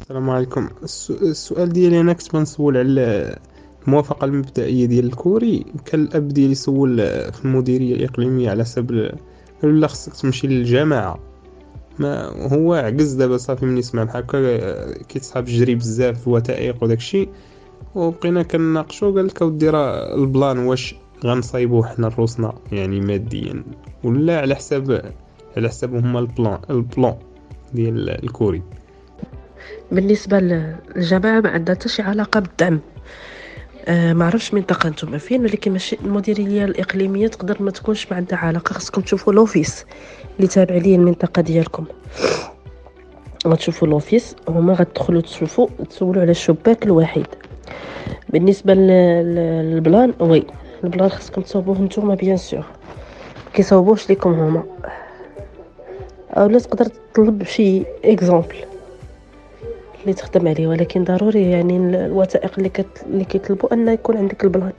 السلام عليكم. السؤال ديالي انا كنت بنسول على الموافقه المبدئيه ديال الكوري. كان الاب ديالي سول في المديريه الاقليميه على حسب قالوا لا خصك تمشي للجامعه. ما هو عجز دابا صافي من يسمع بحال هكا كيتصحاب جري بزاف الوثائق وداكشي، وبقينا كنناقشوا. قال لك اودي راه البلان واش غنصايبوه حنا لروسنا يعني ماديا، ولا على حساب هما البلان ديال الكوري. بالنسبة للجماعة ما عندها حتى شي علاقة بالدعم. ما عرفش منطقة نتوما فين، ولكن ماشي المديرية الإقليمية تقدر ما تكونش ما عندها علاقة. خصكم تشوفوا لوفيس اللي تابع ليه المنطقة ديالكم، غتشوفوا لوفيس هما غتدخلوا تشوفوا تسولوا على الشباك الوحيد. بالنسبة للبلان، وي البلان خصكم تصاوبوه نتوما بيان سور، كيصاوبوش ليكم هما، اولا تقدر تطلب شي اكزامبل اللي تخدم عليه، ولكن ضروري يعني الوثائق اللي كيطلبوا ان يكون عندك البلان.